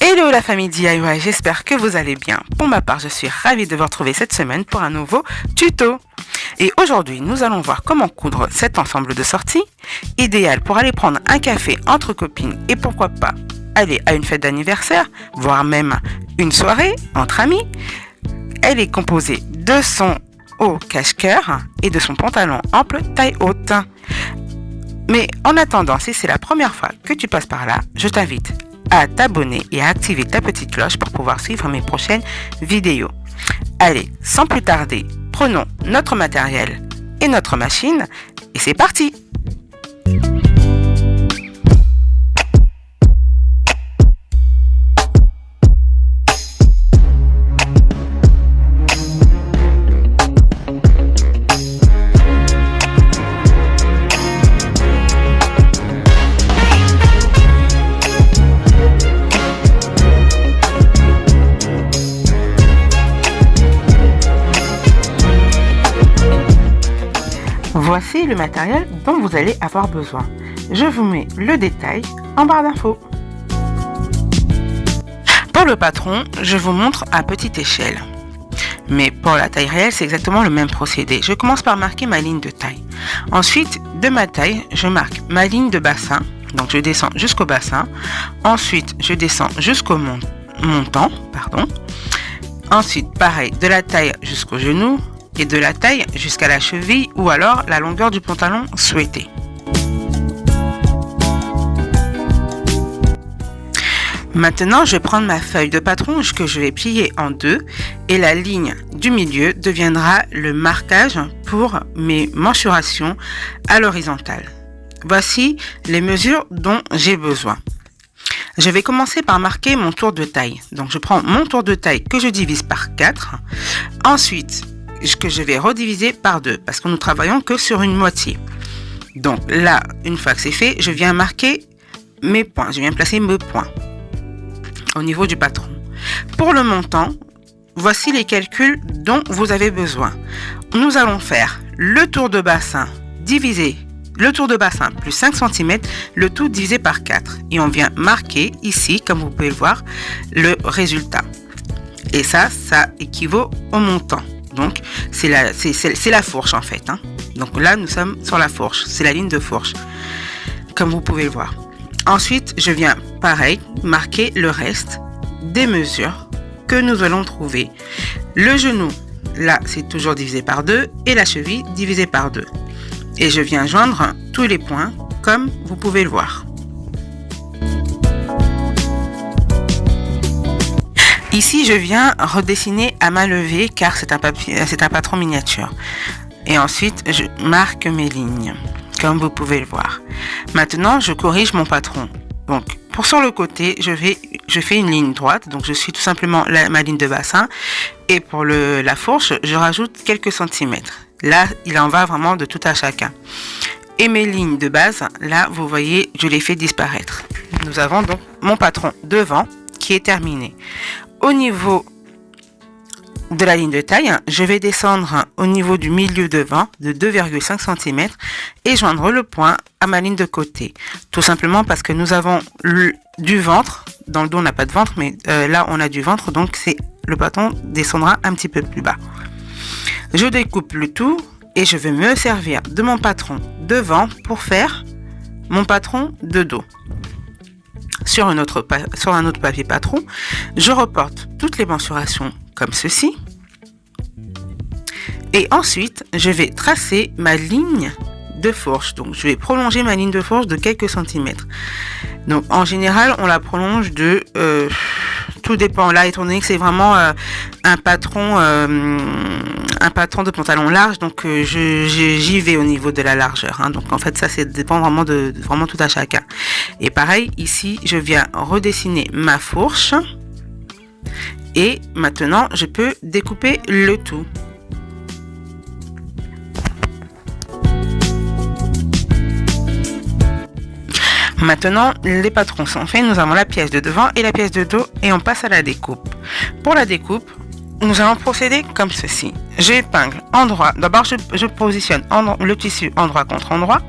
Hello la famille DIY, j'espère que vous allez bien. Pour ma part, je suis ravie de vous retrouver cette semaine pour un nouveau tuto. Et aujourd'hui, nous allons voir comment coudre cet ensemble de sorties, idéal pour aller prendre un café entre copines et pourquoi pas aller à une fête d'anniversaire, voire même une soirée entre amis. Elle est composée de son haut cache-cœur et de son pantalon ample taille haute. Mais en attendant, si c'est la première fois que tu passes par là, je t'invite à t'abonner et à activer ta petite cloche pour pouvoir suivre mes prochaines vidéos. Allez, sans plus tarder, prenons notre matériel et notre machine et c'est parti! Voici le matériel dont vous allez avoir besoin. Je vous mets le détail en barre d'infos. Pour le patron, je vous montre à petite échelle. Mais pour la taille réelle, c'est exactement le même procédé. Je commence par marquer ma ligne de taille. Ensuite, de ma taille, je marque ma ligne de bassin. Donc je descends jusqu'au bassin. Ensuite, je descends jusqu'au montant. Ensuite, pareil, de la taille jusqu'au genou. Et de la taille jusqu'à la cheville ou alors la longueur du pantalon souhaité. Maintenant, je vais prendre ma feuille de patron que je vais plier en deux et la ligne du milieu deviendra le marquage pour mes mensurations à l'horizontale. Voici les mesures dont j'ai besoin. Je vais commencer par marquer mon tour de taille. Donc, je prends mon tour de taille que je divise par 4. Ensuite, que je vais rediviser par 2 parce que nous travaillons que sur une moitié. Donc là, une fois que c'est fait, je viens marquer mes points. Je viens placer mes points au niveau du patron. Pour le montant, voici les calculs dont vous avez besoin. Nous allons faire le tour de bassin divisé, le tour de bassin plus 5 cm, le tout divisé par 4. Et on vient marquer ici, comme vous pouvez le voir, le résultat. Et ça équivaut au montant. Donc, c'est la fourche en fait. Donc là, nous sommes sur la fourche. C'est la ligne de fourche, comme vous pouvez le voir. Ensuite, je viens, pareil, marquer le reste des mesures que nous allons trouver. Le genou, là, c'est toujours divisé par 2 et la cheville divisée par 2. Et je viens joindre tous les points, comme vous pouvez le voir. Ici, je viens redessiner à main levée car c'est un patron miniature. Et ensuite, je marque mes lignes, comme vous pouvez le voir. Maintenant, je corrige mon patron. Donc, sur le côté, je fais une ligne droite. Donc, je suis tout simplement ma ligne de bassin. Et pour la fourche, je rajoute quelques centimètres. Là, il en va vraiment de tout à chacun. Et mes lignes de base, là, vous voyez, je les fais disparaître. Nous avons donc mon patron devant qui est terminé. Au niveau de la ligne de taille, je vais descendre au niveau du milieu devant de 2,5 cm et joindre le point à ma ligne de côté. Tout simplement parce que nous avons du ventre. Dans le dos, on n'a pas de ventre, mais là, on a du ventre. Donc, le patron descendra un petit peu plus bas. Je découpe le tout et je vais me servir de mon patron devant pour faire mon patron de dos. Sur un autre papier patron, je reporte toutes les mensurations comme ceci. Et ensuite, je vais tracer ma ligne de fourche. Donc, je vais prolonger ma ligne de fourche de quelques centimètres. Donc, en général, on la prolonge de... tout dépend. Là, étant donné que c'est vraiment un patron de pantalon large, donc j'y vais au niveau de la largeur. Donc, en fait, ça dépend vraiment de tout à chacun. Et pareil, ici, je viens redessiner ma fourche. Et maintenant, je peux découper le tout. Maintenant, les patrons sont faits. Nous avons la pièce de devant et la pièce de dos et on passe à la découpe. Pour la découpe, nous allons procéder comme ceci. J'épingle endroit. D'abord, je positionne le tissu endroit contre endroit.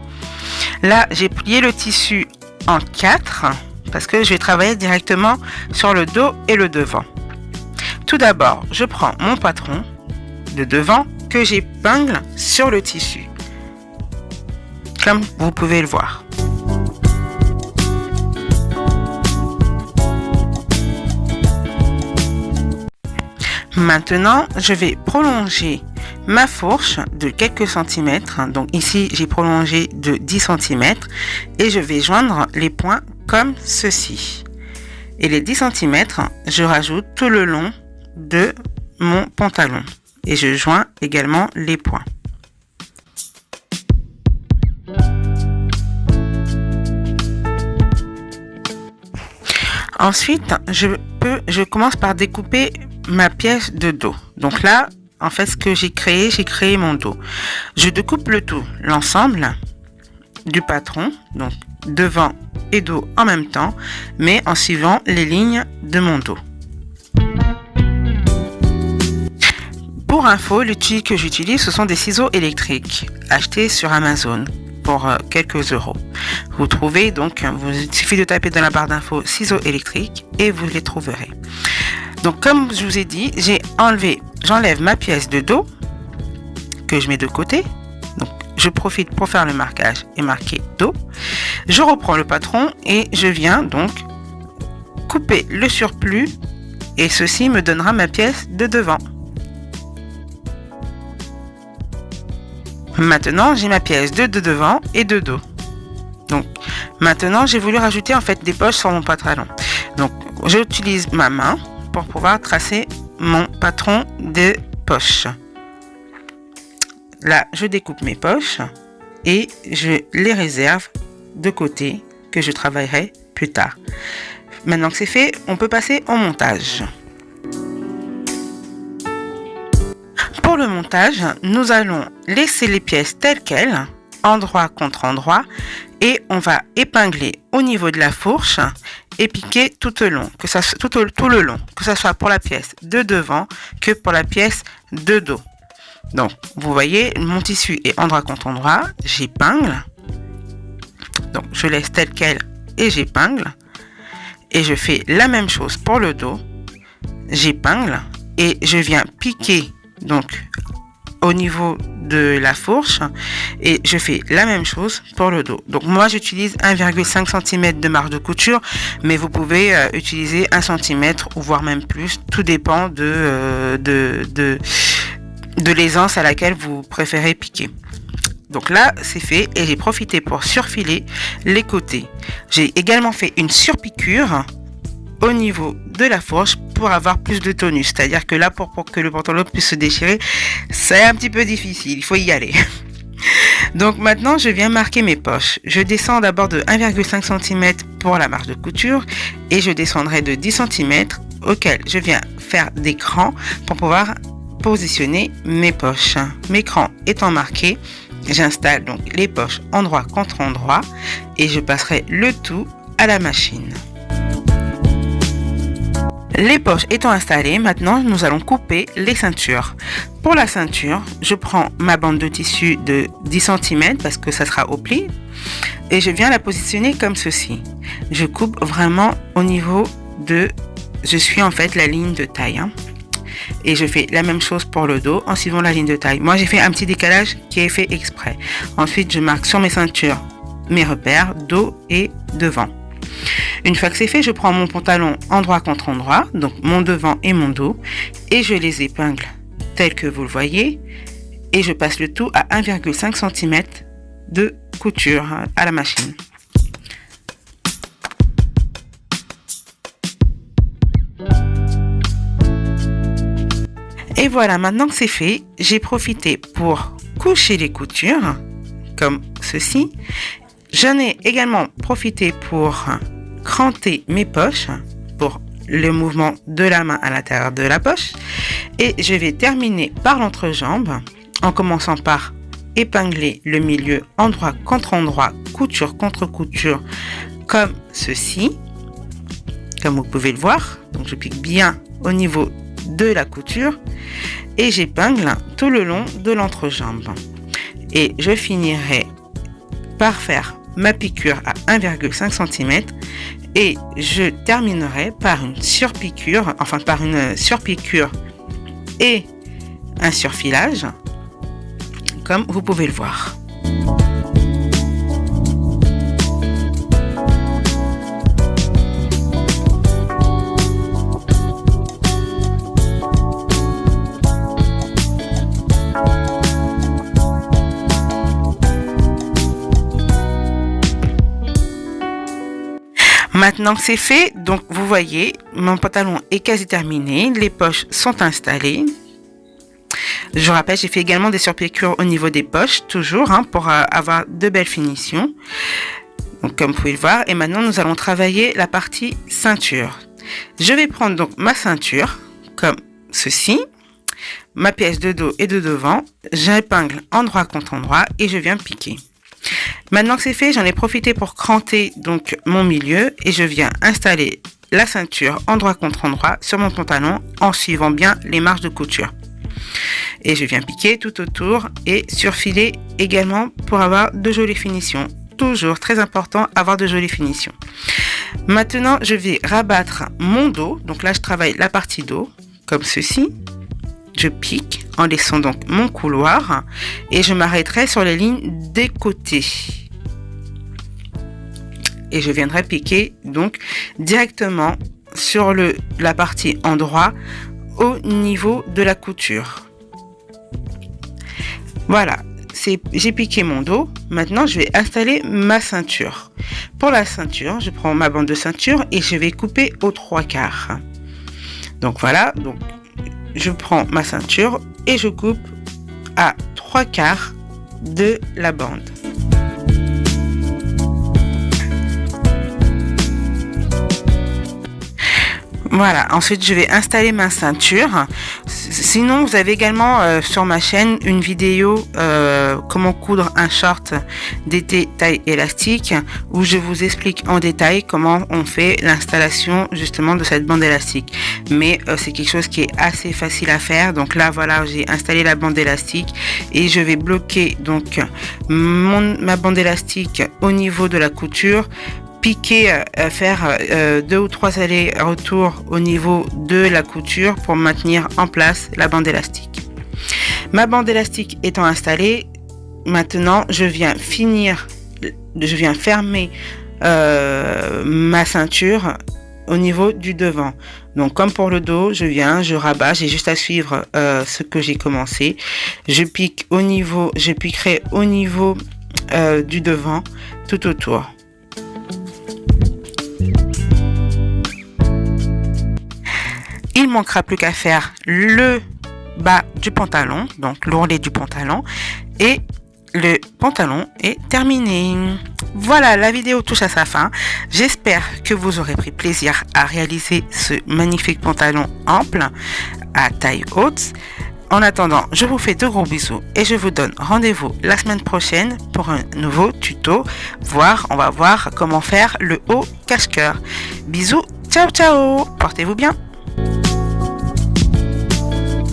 Là, j'ai plié le tissu en 4 parce que je vais travailler directement sur le dos et le devant. Tout d'abord, je prends mon patron de devant que j'épingle sur le tissu, comme vous pouvez le voir. Maintenant, je vais prolonger ma fourche de quelques centimètres. Donc ici, j'ai prolongé de 10 centimètres et je vais joindre les points comme ceci. Et les 10 centimètres, je rajoute tout le long de mon pantalon. Et je joins également les points. Ensuite, je commence par découper ma pièce de dos. Donc là, en fait, ce que j'ai créé mon dos. Je découpe le tout, l'ensemble du patron, donc devant et dos en même temps, mais en suivant les lignes de mon dos. Pour info, l'outil que j'utilise, ce sont des ciseaux électriques achetés sur Amazon pour quelques euros. Vous trouvez donc, il suffit de taper dans la barre d'infos ciseaux électriques et vous les trouverez. Donc comme je vous ai dit, j'enlève ma pièce de dos que je mets de côté. Donc je profite pour faire le marquage et marquer dos. Je reprends le patron et je viens donc couper le surplus et ceci me donnera ma pièce de devant. Maintenant, j'ai ma pièce de devant et de dos. Donc, maintenant, j'ai voulu rajouter en fait des poches sur mon pantalon. Donc, j'utilise ma main pour pouvoir tracer mon patron de poches. Là, je découpe mes poches et je les réserve de côté que je travaillerai plus tard. Maintenant que c'est fait, on peut passer au montage. Pour le montage, nous allons laisser les pièces telles quelles, endroit contre endroit, et on va épingler au niveau de la fourche et piquer tout le long, que ce soit pour la pièce de devant que pour la pièce de dos. Donc, vous voyez, mon tissu est endroit contre endroit, j'épingle, donc je laisse tel quel et j'épingle, et je fais la même chose pour le dos, j'épingle et je viens piquer donc au niveau de la fourche et je fais la même chose pour le dos. Donc moi j'utilise 1,5 cm de marge de couture, mais vous pouvez utiliser 1 cm ou voire même plus, tout dépend de l'aisance à laquelle vous préférez piquer. Donc là c'est fait et j'ai profité pour surfiler les côtés. J'ai également fait une surpiqûre au niveau de la fourche pour avoir plus de tonus, c'est-à-dire que là pour que le pantalon puisse se déchirer, c'est un petit peu difficile, il faut y aller. Donc maintenant je viens marquer mes poches. Je descends d'abord de 1,5 cm pour la marge de couture et je descendrai de 10 cm auquel je viens faire des crans pour pouvoir positionner mes poches. Mes crans étant marqués, j'installe donc les poches endroit contre endroit et je passerai le tout à la machine. Les poches étant installées, maintenant nous allons couper les ceintures. Pour la ceinture, je prends ma bande de tissu de 10 cm parce que ça sera au pli et je viens la positionner comme ceci. Je coupe vraiment au niveau de... Je suis en fait la ligne de taille. Et je fais la même chose pour le dos en suivant la ligne de taille. Moi j'ai fait un petit décalage qui est fait exprès. Ensuite je marque sur mes ceintures mes repères dos et devant. Une fois que c'est fait, je prends mon pantalon endroit contre endroit, donc mon devant et mon dos, et je les épingle tel que vous le voyez, et je passe le tout à 1,5 cm de couture à la machine. Et voilà, maintenant que c'est fait, j'ai profité pour coucher les coutures, comme ceci. J'en ai également profité pour cranter mes poches pour le mouvement de la main à l'intérieur de la poche. Et je vais terminer par l'entrejambe en commençant par épingler le milieu endroit contre endroit, couture contre couture, comme ceci, comme vous pouvez le voir. Donc je pique bien au niveau de la couture et j'épingle tout le long de l'entrejambe. Et je finirai par faire ma piqûre à 1,5 cm Et je terminerai par une surpiqûre, et un surfilage, comme vous pouvez le voir. Maintenant que c'est fait, donc vous voyez, mon pantalon est quasi terminé, les poches sont installées. Je rappelle, j'ai fait également des surpiqûres au niveau des poches, toujours, pour avoir de belles finitions. Donc comme vous pouvez le voir, et maintenant nous allons travailler la partie ceinture. Je vais prendre donc ma ceinture, comme ceci, ma pièce de dos et de devant, j'épingle endroit contre endroit et je viens piquer. Maintenant que c'est fait, j'en ai profité pour cranter donc mon milieu et je viens installer la ceinture endroit contre endroit sur mon pantalon en suivant bien les marges de couture. Et je viens piquer tout autour et surfiler également pour avoir de jolies finitions. Toujours très important, avoir de jolies finitions. Maintenant, je vais rabattre mon dos. Donc là, je travaille la partie dos comme ceci. Je pique en laissant donc mon couloir et je m'arrêterai sur les lignes des côtés. Et je viendrai piquer donc directement sur la partie endroit au niveau de la couture. Voilà, j'ai piqué mon dos. Maintenant, je vais installer ma ceinture. Pour la ceinture, je prends ma bande de ceinture et je vais couper aux 3/4. Donc voilà, donc je prends ma ceinture et je coupe à 3/4 de la bande. Voilà, ensuite je vais installer ma ceinture. Sinon, vous avez également sur ma chaîne une vidéo comment coudre un short d'été taille élastique où je vous explique en détail comment on fait l'installation justement de cette bande élastique. Mais c'est quelque chose qui est assez facile à faire. Donc là, voilà, j'ai installé la bande élastique et je vais bloquer donc ma bande élastique au niveau de la couture. Piquer, faire 2 ou 3 allers-retours au niveau de la couture pour maintenir en place la bande élastique. Ma bande élastique étant installée, maintenant je viens fermer ma ceinture au niveau du devant. Donc comme pour le dos, je rabats, j'ai juste à suivre ce que j'ai commencé. Je piquerai au niveau du devant tout autour. Il manquera plus qu'à faire le bas du pantalon, donc l'ourlet du pantalon, et le pantalon est terminé. Voilà, la vidéo touche à sa fin. J'espère que vous aurez pris plaisir à réaliser ce magnifique pantalon ample à taille haute. En attendant, je vous fais de gros bisous et je vous donne rendez-vous la semaine prochaine pour un nouveau tuto. On va voir comment faire le haut cache-cœur. Bisous, ciao ciao, portez-vous bien.